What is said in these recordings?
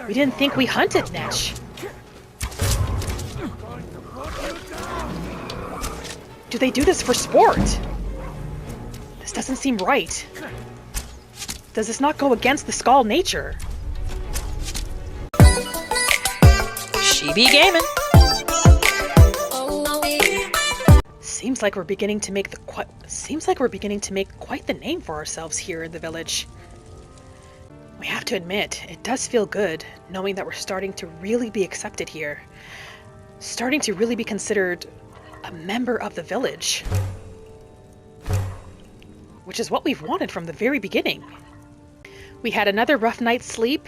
We didn't think we hunted, Netch. Do they do this for sport? This doesn't seem right. Does this not go against the Skaal nature? She be gaming. Seems like we're beginning to make quite the name for ourselves here in the village. We have to admit, it does feel good knowing that we're starting to really be accepted here. Starting to really be considered a member of the village. Which is what we've wanted from the very beginning. We had another rough night's sleep,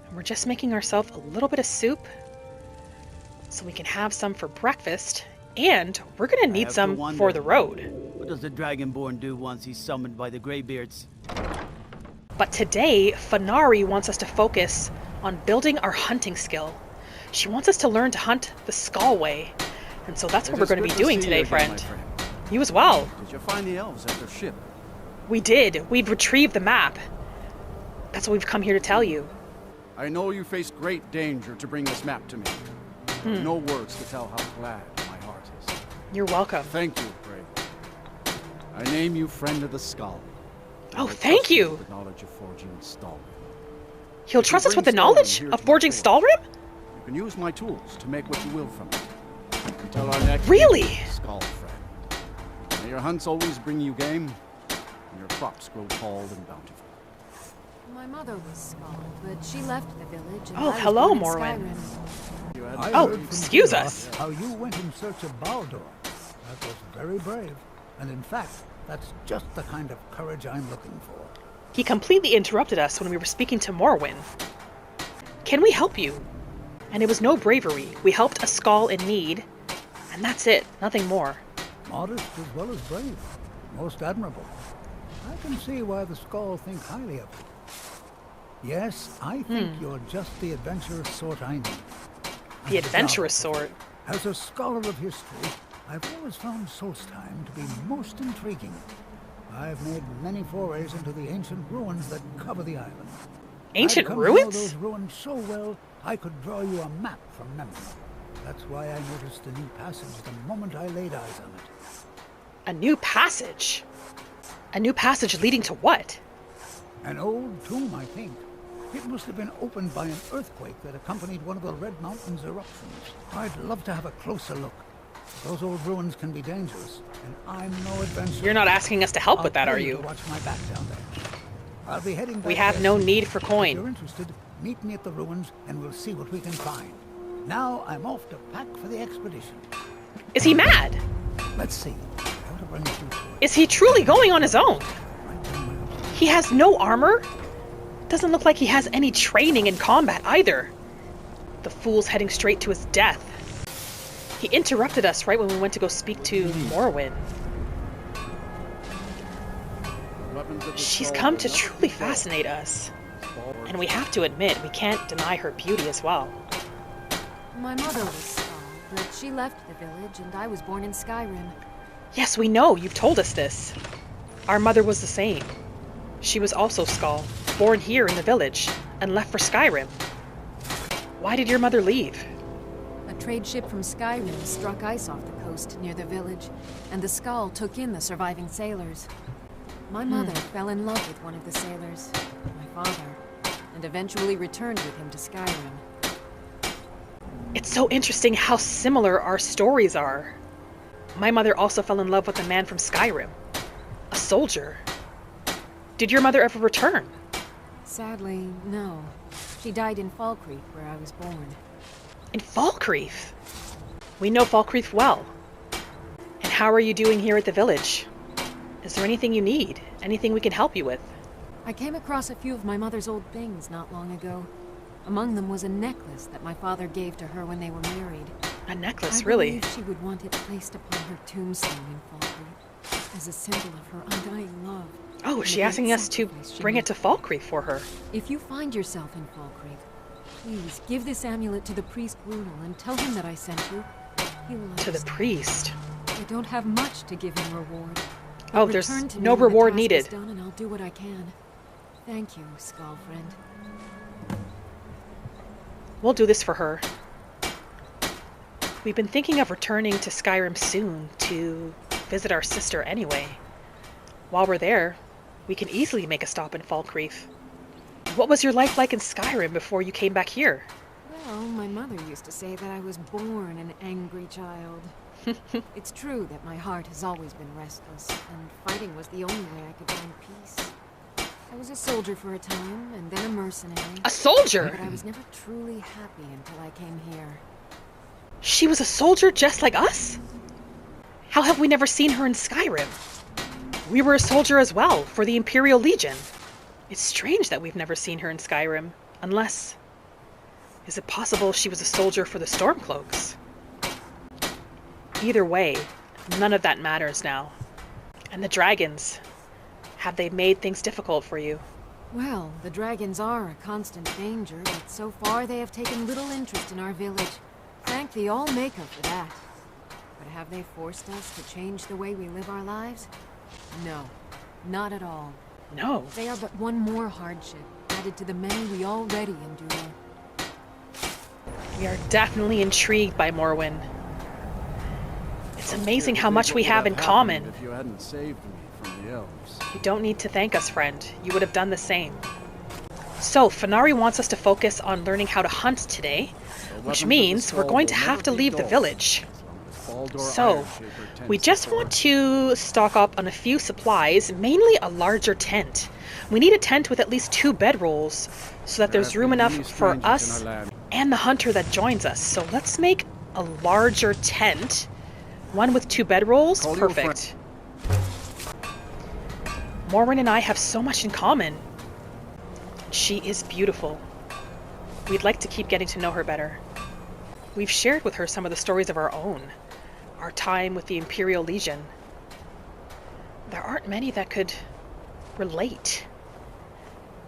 and we're just making ourselves a little bit of soup so we can have some for breakfast, and we're gonna need some for the road. What does the Dragonborn do once he's summoned by the Greybeards? But today, Fenari wants us to focus on building our hunting skill. She wants us to learn to hunt the Skaal way. And so that's what we're going to be doing today, friend. You as well. Did you find the elves at their ship? We did. We've retrieved the map. That's what we've come here to tell you. I know you faced great danger to bring this map to me. No words to tell how glad my heart is. You're welcome. Thank you, Grey. I name you friend of the Skaal. Oh, thank you. The knowledge of forging Stalrim. He'll trust us with the knowledge of forging Stalrim? You can use my tools to make what you will from it. Until our next really? Skaal friend. May your hunts always bring you game, and your crops grow tall and bountiful. My mother was Skaal, but she left the village. And oh, hello, Morwen. Oh, excuse us. How you went in search of Baldur. That was very brave, and in fact, that's just the kind of courage I'm looking for. He completely interrupted us when we were speaking to Morwen. Can we help you? And it was no bravery. We helped a Skaal in need, and that's it, nothing more. Modest as well as brave. Most admirable. I can see why the Skaal think highly of you. Yes, I think you're just the adventurous sort I need. The adventurous sort? As a scholar of history, I've always found Solstheim to be most intriguing. I've made many forays into the ancient ruins that cover the island. Ancient I've ruins? To know those ruins so well, I could draw you a map from memory. That's why I noticed a new passage the moment I laid eyes on it. A new passage? A new passage leading to what? An old tomb, I think. It must have been opened by an earthquake that accompanied one of the Red Mountain's eruptions. I'd love to have a closer look. Those old ruins can be dangerous, and I'm no adventurer. You're not asking us to help with that, are you? Watch my back down there. I'll be heading back. We have no need for coin. If you're interested, meet me at the ruins, and we'll see what we can find. Now I'm off to pack for the expedition. Is he mad? Let's see. Is he truly going on his own? He has no armor? Doesn't look like he has any training in combat either. The fool's heading straight to his death. He interrupted us right when we went to go speak to Morwen. She's come to truly fascinate us. And we have to admit, we can't deny her beauty as well. My mother was Skaal, but she left the village and I was born in Skyrim. Yes, we know. You've told us this. Our mother was the same. She was also Skaal, born here in the village, and left for Skyrim. Why did your mother leave? A trade ship from Skyrim struck ice off the coast near the village, and the Skaal took in the surviving sailors. My mother fell in love with one of the sailors, my father, and eventually returned with him to Skyrim. It's so interesting how similar our stories are. My mother also fell in love with a man from Skyrim. A soldier. Did your mother ever return? Sadly, no. She died in Falkreath, where I was born. In Falkreath? We know Falkreath well. And how are you doing here at the village? Is there anything you need? Anything we can help you with? I came across a few of my mother's old things not long ago. Among them was a necklace that my father gave to her when they were married. A necklace, really? I believe she would want it placed upon her tombstone in Falkreath, as a symbol of her undying love. Oh, is she asking us to bring it to Falkreath for her? If you find yourself in Falkreath, please give this amulet to the priest Brunel and tell him that I sent you. He will To the priest? I don't have much to give in reward. Oh, there's no reward needed. Done and I'll do what I can. Thank you, Skaal friend. We'll do this for her. We've been thinking of returning to Skyrim soon to visit our sister anyway. While we're there, we can easily make a stop in Falkreath. What was your life like in Skyrim before you came back here? Well, my mother used to say that I was born an angry child. It's true that my heart has always been restless, and fighting was the only way I could find peace. I was a soldier for a time, and then a mercenary. A soldier? But I was never truly happy until I came here. She was a soldier just like us? How have we never seen her in Skyrim? We were a soldier as well, for the Imperial Legion. It's strange that we've never seen her in Skyrim, unless... Is it possible she was a soldier for the Stormcloaks? Either way, none of that matters now. And the dragons, have they made things difficult for you? Well, the dragons are a constant danger, but so far they have taken little interest in our village. Thank the All-Maker for that. But have they forced us to change the way we live our lives? No, not at all. No. They are but one more hardship, added to the many we already endure. We are definitely intrigued by Morwen. It's amazing how much we have in common. If you hadn't saved me from the elves. You don't need to thank us, friend. You would have done the same. So, Fenari wants us to focus on learning how to hunt today, which means we're going to have to leave the village. So, we just want to stock up on a few supplies, mainly a larger tent. We need a tent with at least 2 bedrolls, so that there's room enough for us and the hunter that joins us. So let's make a larger tent. One with 2 bedrolls, perfect. Morwen and I have so much in common. She is beautiful. We'd like to keep getting to know her better. We've shared with her some of the stories of our own. Our time with the Imperial Legion. There aren't many that could relate.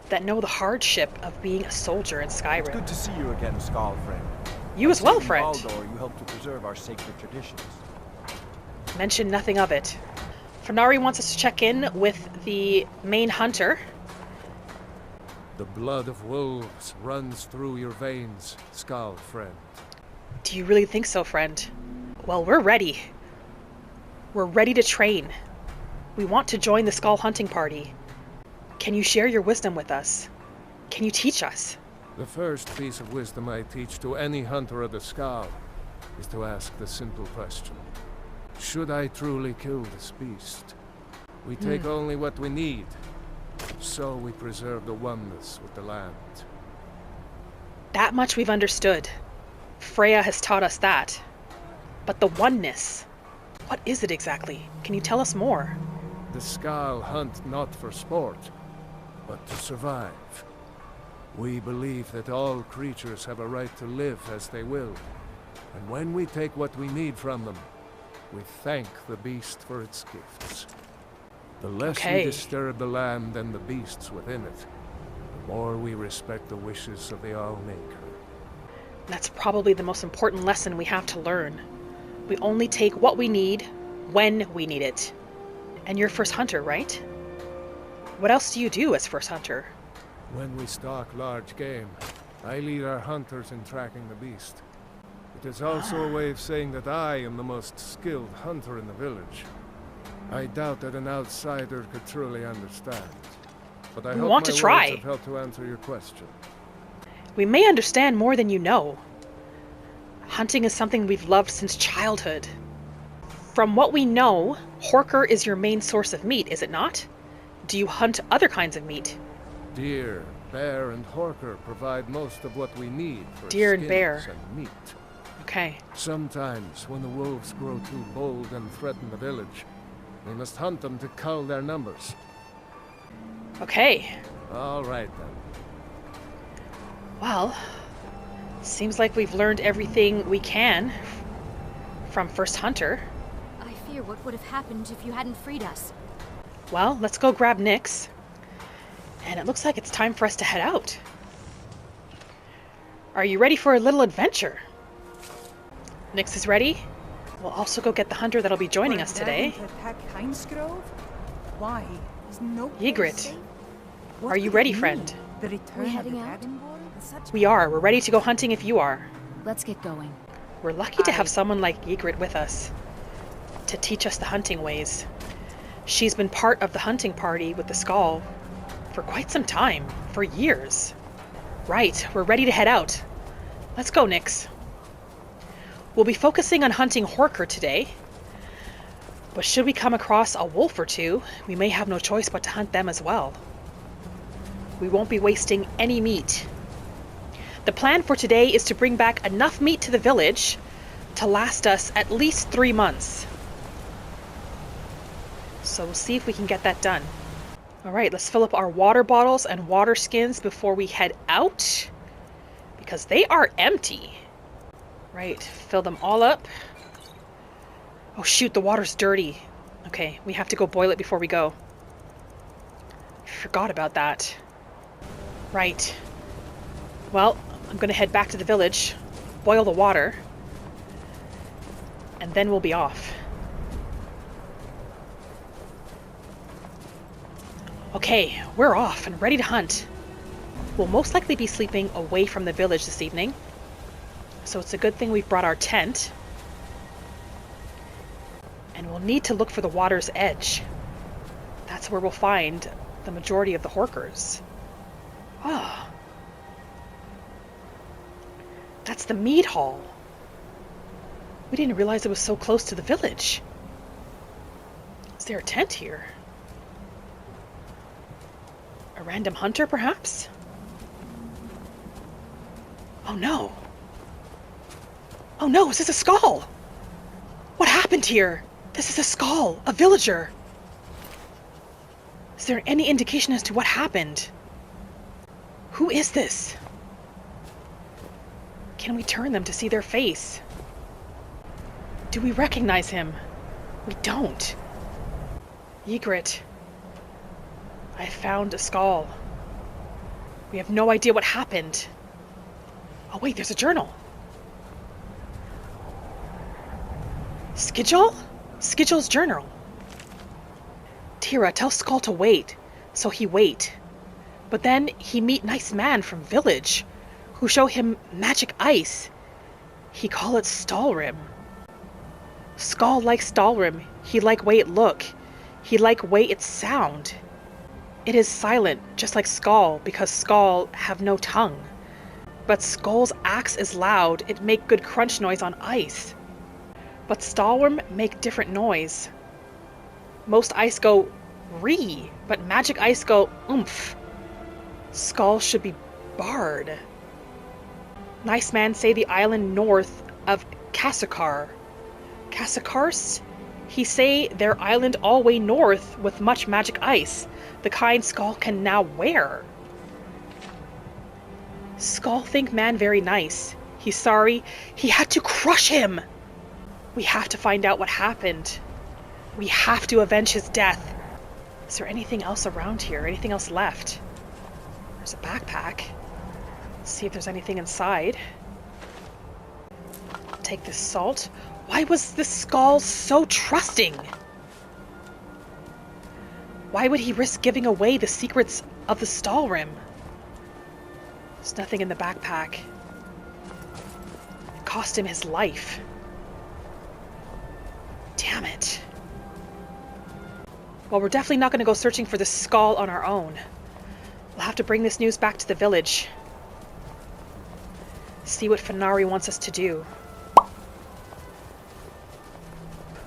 That know the hardship of being a soldier in Skyrim. Good to see you again, Skaal, friend. You as well, In friend. Baldor, you help to preserve our sacred traditions. Mention nothing of it. Fenari wants us to check in with the main hunter. The blood of wolves runs through your veins, Skaal, friend. Do you really think so, friend? Well, we're ready. We're ready to train. We want to join the Skaal hunting party. Can you share your wisdom with us? Can you teach us? The first piece of wisdom I teach to any hunter of the Skaal is to ask the simple question. Should I truly kill this beast? We take only what we need, so we preserve the oneness with the land. That much we've understood. Freya has taught us that. But the oneness, what is it exactly? Can you tell us more? The Skaal hunt not for sport, but to survive. We believe that all creatures have a right to live as they will, and when we take what we need from them, we thank the beast for its gifts. The less we disturb the land and the beasts within it, the more we respect the wishes of the All-Maker. That's probably the most important lesson we have to learn. We only take what we need, when we need it. And you're first hunter, right? What else do you do as first hunter? When we stalk large game, I lead our hunters in tracking the beast. It is also a way of saying that I am the most skilled hunter in the village. I doubt that an outsider could truly understand. But I hope want to my try. words have helped to answer your question. We may understand more than you know. Hunting is something we've loved since childhood. From what we know, Horker is your main source of meat, is it not? Do you hunt other kinds of meat? Deer, bear, and horker provide most of what we need for Deer and skins bear. and meat. Okay. Sometimes, when the wolves grow too bold and threaten the village, we must hunt them to cull their numbers. Okay. All right, then. Well, seems like we've learned everything we can from First Hunter. I fear what would have happened if you hadn't freed us. Well, let's go grab Nyx. And it looks like it's time for us to head out. Are you ready for a little adventure? Nyx is ready. We'll also go get the hunter that'll be joining us today. Why? Is no Ygritte, are you ready, friend? The return We of heading the out? Dragonborn? We are. We're ready to go hunting if you are. Let's get going. We're lucky to have someone like Ygritte with us to teach us the hunting ways. She's been part of the hunting party with the Skaal for quite some time, for years. Right, we're ready to head out. Let's go, Nyx. We'll be focusing on hunting Horker today, but should we come across a wolf or two, we may have no choice but to hunt them as well. We won't be wasting any meat. The plan for today is to bring back enough meat to the village to last us at least 3 months. So we'll see if we can get that done. Alright, let's fill up our water bottles and water skins before we head out, because they are empty. Right, fill them all up. Oh shoot, the water's dirty. Okay, we have to go boil it before we go. Forgot about that. Right. Well, I'm gonna head back to the village, boil the water, and then we'll be off. Okay, we're off and ready to hunt. We'll most likely be sleeping away from the village this evening, so it's a good thing we've brought our tent. And we'll need to look for the water's edge. That's where we'll find the majority of the Horkers. Ah. That's the mead hall. We didn't realize it was so close to the village. Is there a tent here? A random hunter, perhaps? Oh no. Oh no, is this a Skaal? What happened here? This is a Skaal, a villager. Is there any indication as to what happened? Who is this? Can we turn them to see their face? Do we recognize him? We don't. Ygritte. I found a Skaal. We have no idea what happened. Oh wait, there's a journal. Skijal? Skijal's journal. Tira, tell Skaal to wait. So he wait. But then he meet nice man from village, who show him magic ice. He call it Stalrim. Skaal like Stalrim. He like way it look. He like way it sound. It is silent, just like Skaal, because Skaal have no tongue. But Skaal's axe is loud. It make good crunch noise on ice. But Stalrim make different noise. Most ice go ree, but magic ice go oomph. Skaal should be barred. Nice man say the island north of Kassakar. Kassakars? He say their island all way north with much magic ice, the kind Skaal can now wear. Skaal think man very nice. He's sorry. He had to crush him. We have to find out what happened. We have to avenge his death. Is there anything else around here? Anything else left? There's a backpack. Let's see if there's anything inside. Take this salt. Why was this Skaal so trusting? Why would he risk giving away the secrets of the Stalrim? There's nothing in the backpack. It cost him his life. Damn it. Well, we're definitely not going to go searching for the Skaal on our own. We'll have to bring this news back to the village. See what Fenari wants us to do.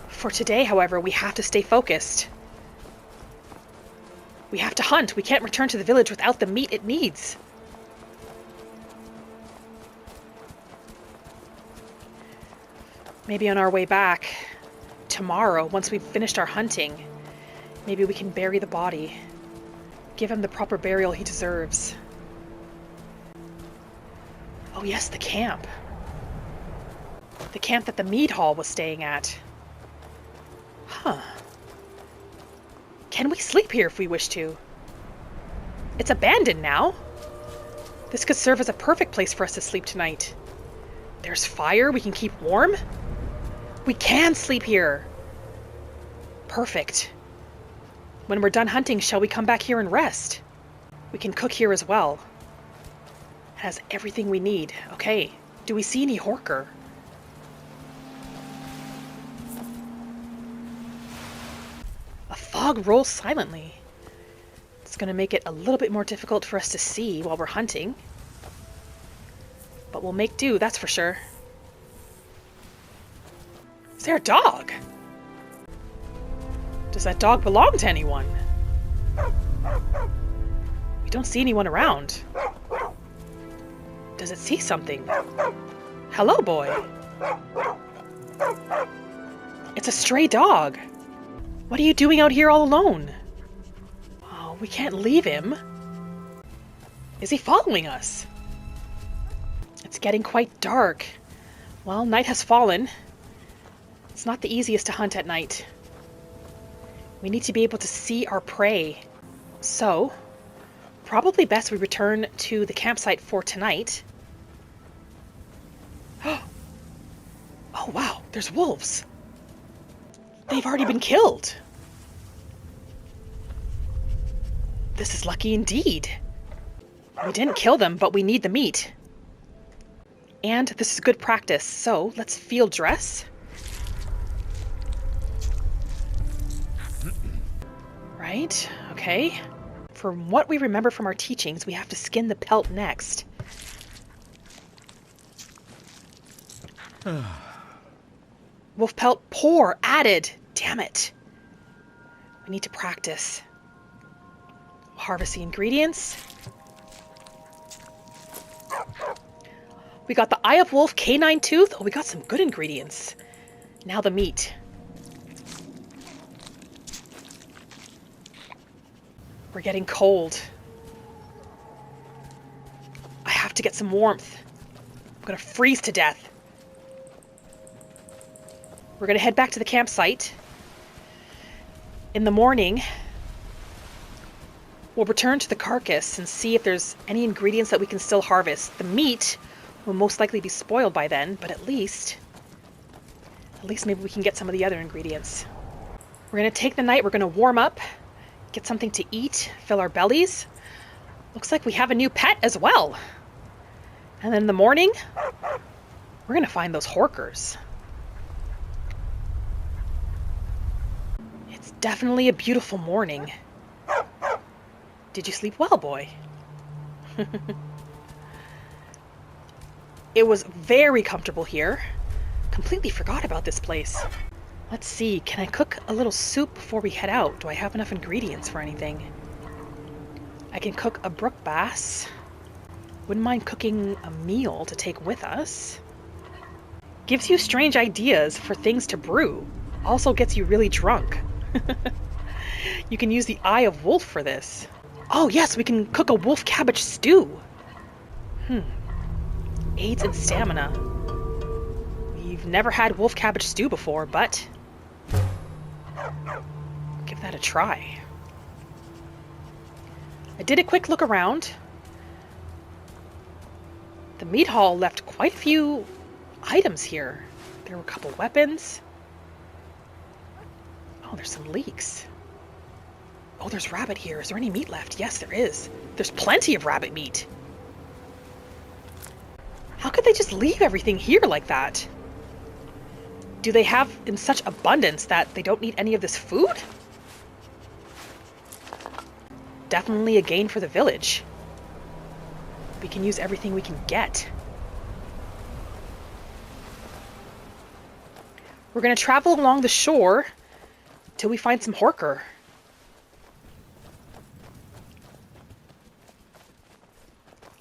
For today, however, we have to stay focused. We have to hunt. We can't return to the village without the meat it needs. Maybe on our way back, tomorrow, once we've finished our hunting, maybe we can bury the body. Give him the proper burial he deserves. Oh yes, the camp. The camp that the mead hall was staying at. Huh. Can we sleep here if we wish to? It's abandoned now. This could serve as a perfect place for us to sleep tonight. There's fire, we can keep warm. We can sleep here. Perfect. When we're done hunting, shall we come back here and rest? We can cook here as well. Has everything we need. Okay. Do we see any Horker? A fog rolls silently. It's going to make it a little bit more difficult for us to see while we're hunting. But we'll make do, that's for sure. Is there a dog? Does that dog belong to anyone? We don't see anyone around. Does it see something? Hello, boy. It's a stray dog. What are you doing out here all alone? Oh, we can't leave him. Is he following us? It's getting quite dark. Well, night has fallen. It's not the easiest to hunt at night. We need to be able to see our prey. So, probably best we return to the campsite for tonight. Oh wow, there's wolves. They've already been killed. This is lucky indeed. We didn't kill them, but we need the meat. And this is good practice, so let's field dress. Right, okay. From what we remember from our teachings, we have to skin the pelt next. Wolf pelt pour added. Damn it. We need to practice. We'll harvest the ingredients. We got the Eye of Wolf, Canine Tooth. Oh, we got some good ingredients. Now the meat. We're getting cold. I have to get some warmth. I'm gonna freeze to death. We're gonna head back to the campsite. In the morning, we'll return to the carcass and see if there's any ingredients that we can still harvest. The meat will most likely be spoiled by then, but at least maybe we can get some of the other ingredients. We're gonna take the night, we're gonna warm up, get something to eat, fill our bellies. Looks like we have a new pet as well. And then in the morning, we're gonna find those Horkers. It's definitely a beautiful morning. Did you sleep well, boy? It was very comfortable here. Completely forgot about this place. Let's see, can I cook a little soup before we head out? Do I have enough ingredients for anything? I can cook a brook bass. Wouldn't mind cooking a meal to take with us. Gives you strange ideas for things to brew. Also gets you really drunk. You can use the Eye of Wolf for this. Oh yes, we can cook a wolf cabbage stew. Aids in stamina. We've never had wolf cabbage stew before, but give that a try. I did a quick look around. The meat hall left quite a few items here. There were a couple weapons. Oh, there's some leeks. Oh, there's rabbit here. Is there any meat left? Yes, there is. There's plenty of rabbit meat. How could they just leave everything here like that? Do they have in such abundance that they don't need any of this food? Definitely a gain for the village. We can use everything we can get. We're going to travel along the shore till we find some Horker.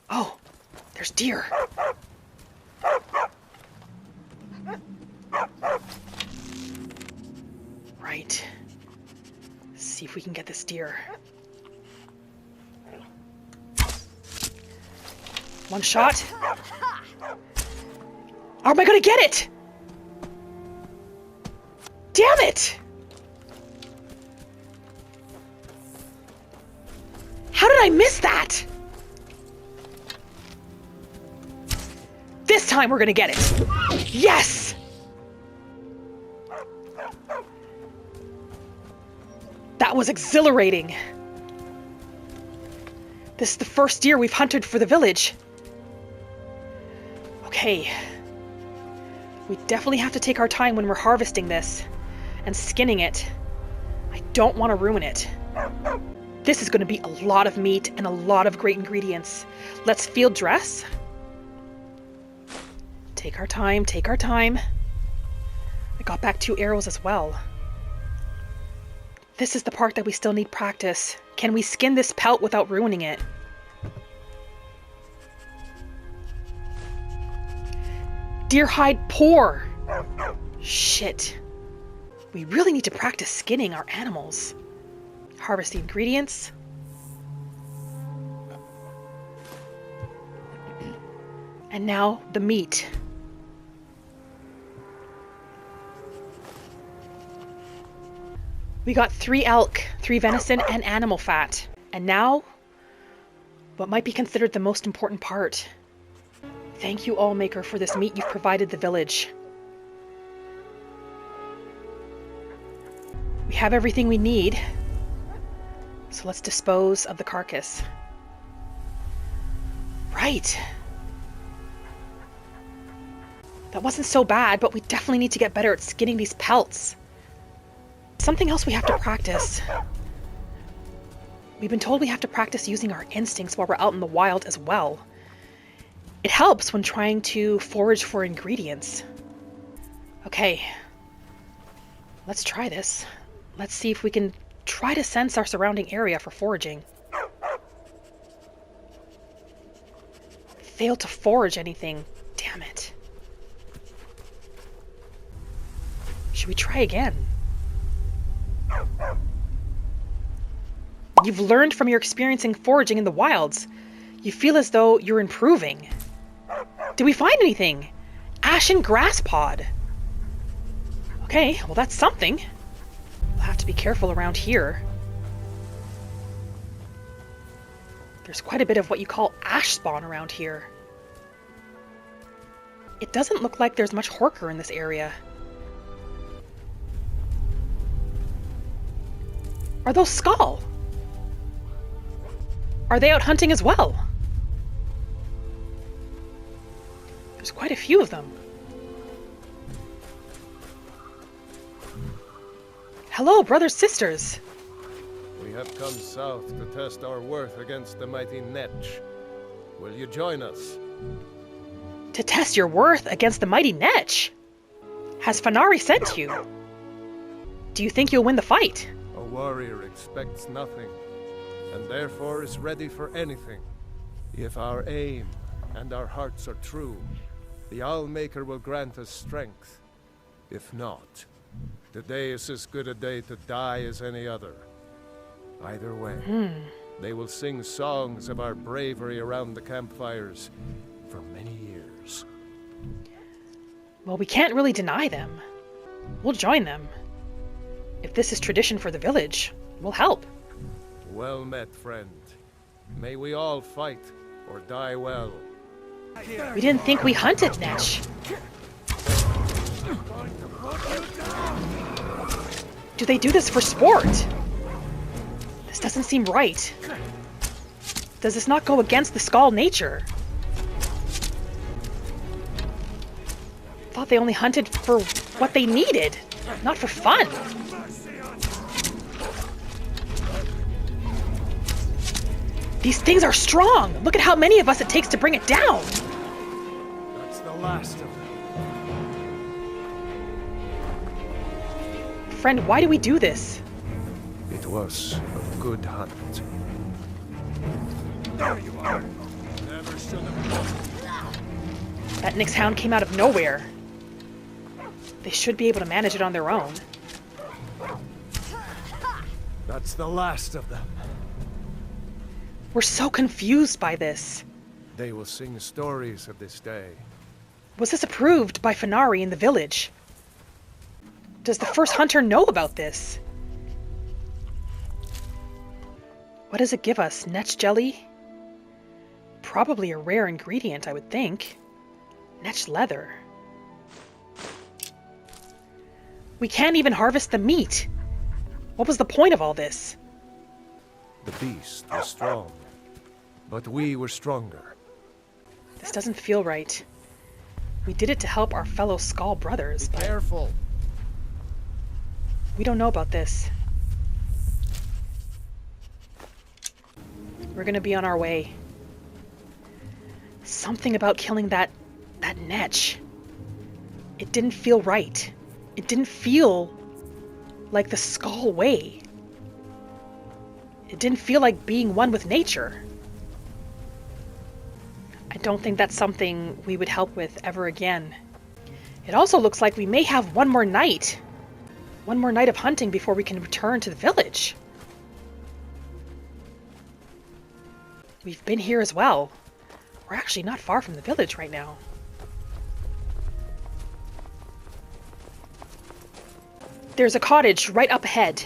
Oh, there's deer. Right. Let's see if we can get this deer. One shot. How am I gonna get it? Damn it! How did I miss that? This time we're gonna get it. Yes! That was exhilarating. This is the first deer we've hunted for the village. Okay. We definitely have to take our time when we're harvesting this and skinning it. I don't want to ruin it. This is going to be a lot of meat and a lot of great ingredients. Let's field dress. Take our time, take our time. I got back 2 arrows as well. This is the part that we still need practice. Can we skin this pelt without ruining it? Deer hide poor. Shit. We really need to practice skinning our animals. Harvest the ingredients. And now the meat. We got 3 elk, 3 venison, and animal fat. And now, what might be considered the most important part. Thank you, Allmaker, for this meat you've provided the village. We have everything we need, so let's dispose of the carcass. Right. That wasn't so bad, but we definitely need to get better at skinning these pelts. Something else we have to practice. We've been told we have to practice using our instincts while we're out in the wild as well. It helps when trying to forage for ingredients. Okay, let's try this. Let's see if we can try to sense our surrounding area for foraging. Failed to forage anything. Damn it. Should we try again? You've learned from your experience in foraging in the wilds. You feel as though you're improving. Did we find anything? Ashen grass pod. Okay, well that's something. We'll have to be careful around here. There's quite a bit of what you call ash spawn around here. It doesn't look like there's much horker in this area. Are those Skaal? Are they out hunting as well? There's quite a few of them. Hello, brothers, sisters. We have come south to test our worth against the mighty Netch. Will you join us? To test your worth against the mighty Netch? Has Fenari sent you? Do you think you'll win the fight? A warrior expects nothing, and therefore is ready for anything. If our aim and our hearts are true, the Allmaker will grant us strength. If not, today is as good a day to die as any other. Either way, they will sing songs of our bravery around the campfires for many years. Well, we can't really deny them. We'll join them. If this is tradition for the village, we'll help. Well met, friend. May we all fight or die well. We didn't think we hunted Netch. Do they do this for sport? This doesn't seem right. Does this not go against the Skaal nature? Thought they only hunted for what they needed, not for fun. These things are strong! Look at how many of us it takes to bring it down! That's the last of them. Friend, why do we do this? It was a good hunt. There you are. Never should have. That Nyx hound came out of nowhere. They should be able to manage it on their own. That's the last of them. We're so confused by this. They will sing stories of this day. Was this approved by Fenari in the village? Does the first hunter know about this? What does it give us? Netch jelly? Probably a rare ingredient, I would think. Netch leather. We can't even harvest the meat. What was the point of all this? The beast was strong, but we were stronger. This doesn't feel right. We did it to help our fellow Skaal brothers, Be but careful. we don't know about this. We're gonna be on our way. Something about killing that Netch. It didn't feel right. It didn't feel like the Skaal way. It didn't feel like being one with nature. I don't think that's something we would help with ever again. It also looks like we may have one more night. One more night of hunting before we can return to the village. We've been here as well. We're actually not far from the village right now. There's a cottage right up ahead.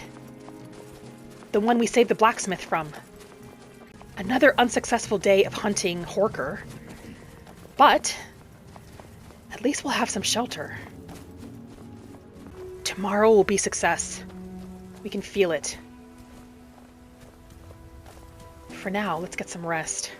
The one we saved the blacksmith from. Another unsuccessful day of hunting Horker. But at least we'll have some shelter. Tomorrow will be success. We can feel it. For now, let's get some rest.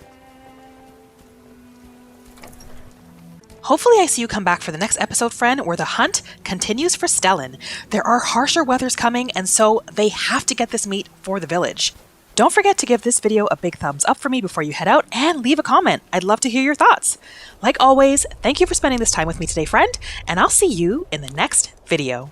Hopefully I see you come back for the next episode, friend, where the hunt continues for Stellan. There are harsher weathers coming, and so they have to get this meat for the village. Don't forget to give this video a big thumbs up for me before you head out, and leave a comment. I'd love to hear your thoughts. Like always, thank you for spending this time with me today, friend, and I'll see you in the next video.